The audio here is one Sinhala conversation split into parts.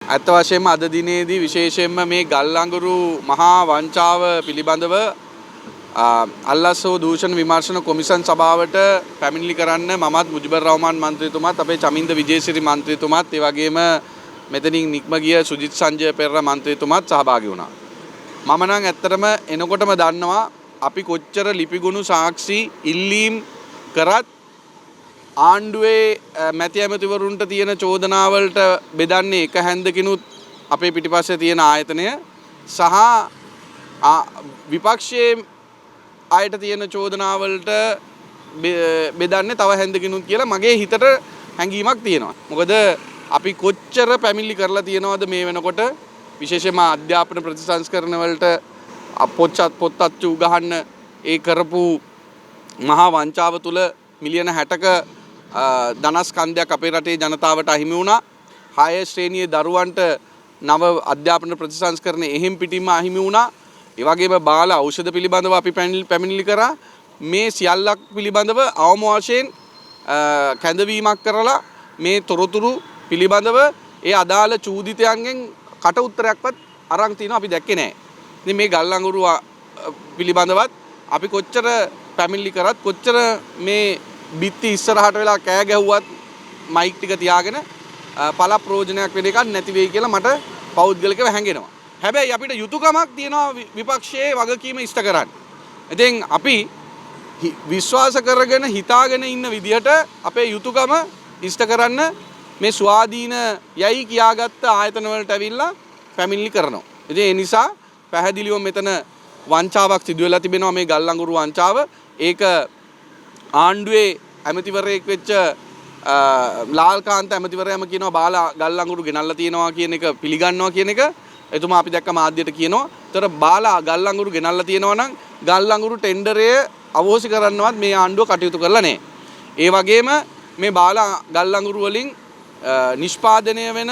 අත් වශයෙන්ම අද දිනේදී විශේෂයෙන්ම මේ ගල් අඟුරු මහා වංචාව පිළිබඳව අල්ලස්සෝ දූෂණ විමර්ශන කොමිෂන් සභාවට පැමිණිලි කරන්න මමත් මුජිබර් රහමාන් මන්ත්‍රීතුමාත් අපේ චමින්ද විජේසිරි මන්ත්‍රීතුමාත් ඒ වගේම මෙතනින් නික්ම ගිය සුජිත් සංජය පෙරේරා මන්ත්‍රීතුමාත් සහභාගී වුණා. මම නම් ඇත්තටම එනකොටම දන්නවා අපි කොච්චර ලිපිගුණු සාක්ෂි ඉල්ලීම් කරත් ආණ්ඩුවේ මැති ඇමතිවරුන්ට තියෙන චෝදනාවලට බෙදන්නේ එක හැන්දකිනුත් අපේ පිටිපස්සේ තියෙන ආයතනය සහ විපක්ෂයේ අයට තියෙන චෝදනාවලට බෙදන්නේ තව හැන්දකිනුත් කියලා මගේ හිතට හැඟීමක් තියෙනවා. මොකද අපි කොච්චර පැමිණිලි කරලා තියෙනවද මේ වෙනකොට විශේෂයෙන්ම අධ්‍යාපන ප්‍රතිසංස්කරණ වලට පොත් අච්චු ගහන්න ඒ කරපු මහා වංචාව තුල මිලියන 60ක ධනස්කන්ධයක් අපේ රටේ ජනතාවට අහිමි වුණා. 6 ශ්‍රේණියේ දරුවන්ට නව අධ්‍යාපන ප්‍රතිසංස්කරණ එහෙම් පිටින්ම අහිමි වුණා. ඒ වගේම බාල ඖෂධ පිළිබඳව අපි පැමිණිලි කරා. මේ සියල්ලක් පිළිබඳව අවම වශයෙන් කැඳවීමක් කරලා මේ තොරතුරු පිළිබඳව ඒ අදාළ චූදිතයන්ගෙන් කට උත්තරයක්වත් අරන් තිනවා අපි දැක්කේ නැහැ. ඉතින් මේ ගල් අඟුරු පිළිබඳවත් අපි කොච්චර පැමිණිලි කරත් කොච්චර මේ බිත්ති ඉස්සරහට වෙලා කෑ ගැහුවත් මයික් ටික තියාගෙන පළ ප්‍රයෝජනයක් වෙන එකක් නැති වෙයි කියලා මට පෞද්ගලිකව හැඟෙනවා. හැබැයි අපිට යුතුයකමක් තියෙනවා විපක්ෂයේ වගකීම ඉෂ්ට කරන්න. ඉතින් අපි විශ්වාස කරගෙන හිතාගෙන ඉන්න විදිහට අපේ යුතුයකම ඉෂ්ට කරන්න මේ ස්වාධීන යයි කියාගත්ත ආයතන වලට ඇවිල්ලා පැමිණිලි කරනවා. ඉතින් ඒ නිසා පැහැදිලිව මෙතන වංචාවක් සිදු වෙලා තිබෙනවා මේ ගල් අඟුරු වංචාව. ඒක ආණ්ඩුවේ ඇමතිවරයෙක් වෙච්ච ලාල්කාන්ත ඇමතිවරයාම කියනවා බාල ගල් අඟුරු ගෙනල්ලා තියෙනවා කියන එක පිළිගන්නවා කියන එක. එතුමා අපි දැක්ක මාධ්‍යයට කියනවා. ඒතර බාල ගල් අඟුරු ගෙනල්ලා තියෙනවා නම් ගල් අඟුරු ටෙන්ඩරය අවෝසි කරන්නවත් මේ ආණ්ඩුව කටයුතු කරලා නැහැ. ඒ වගේම මේ බාල ගල් අඟුරු වලින් නිෂ්පාදනය වෙන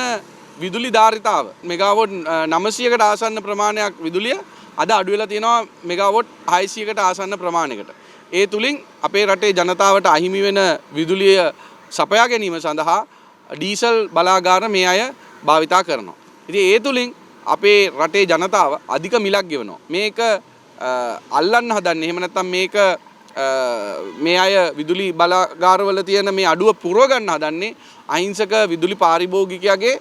විදුලි ධාරිතාව මෙගාවොට් 900කට ආසන්න ප්‍රමාණයක් විදුලිය අද අඩු වෙලා තියෙනවා මෙගාවොට් 600කට ආසන්න ප්‍රමාණයකට. ඒ තුලින් අපේ රටේ ජනතාවට අහිමි වෙන විදුලිය සපයා ගැනීම සඳහා ඩීසල් බලාගාර මේ අය භාවිතා කරනවා. ඉතින් ඒ තුලින් අපේ රටේ ජනතාව අධික මිලක් ගෙවනවා. මේක අල්ලන්න හදන්නේ. එහෙම නැත්නම් මේක මේ අය විදුලි බලාගාරවල තියෙන මේ අඩුව පුරව ගන්න හදන්නේ අහිංසක විදුලි පාරිභෝගිකයාගේ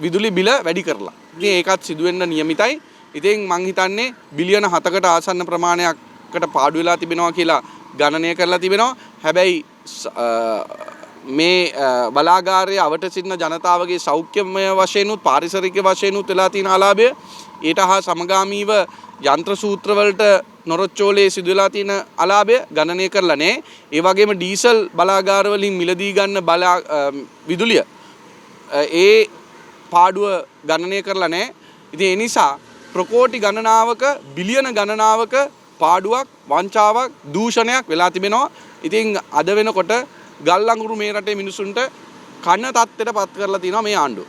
විදුලි බිල වැඩි කරලා. ඉතින් ඒකත් සිදු වෙන්න නියමිතයි. ඉතින් මං හිතන්නේ බිලියන 7කට ආසන්න ප්‍රමාණයකට පාඩු වෙලා තිබෙනවා කියලා ගණනය කරලා තිබෙනවා. හැබැයි මේ බලාගාරයේ අවට සිටින ජනතාවගේ සෞඛ්‍යමය වශයෙන් උත් පාරිසරික වශයෙන් උත් වෙලා තියෙන අලාභය ඊට හා සමගාමීව යන්ත්‍ර සූත්‍ර වලට නොරොච්චෝලේ සිදු වෙලා තියෙන අලාභය ගණනය කරලා නැහැ. ඒ වගේම ඩීසල් බලාගාර වලින් මිලදී ගන්න විදුලිය ඒ පාඩුව ගණනය කරලා නැහැ. ඉතින් ඒ නිසා ප්‍රකෝටි ගණනාවක බිලියන ගණනාවක පාඩුවක් වංචාවක් දූෂණයක් වෙලා තිබෙනවා. ඉතින් අද වෙනකොට ගල් අඟුරු මේ රටේ මිනිසුන්ට කන තත්ත්වයට පත් කරලා තියෙනවා මේ ආණ්ඩුව.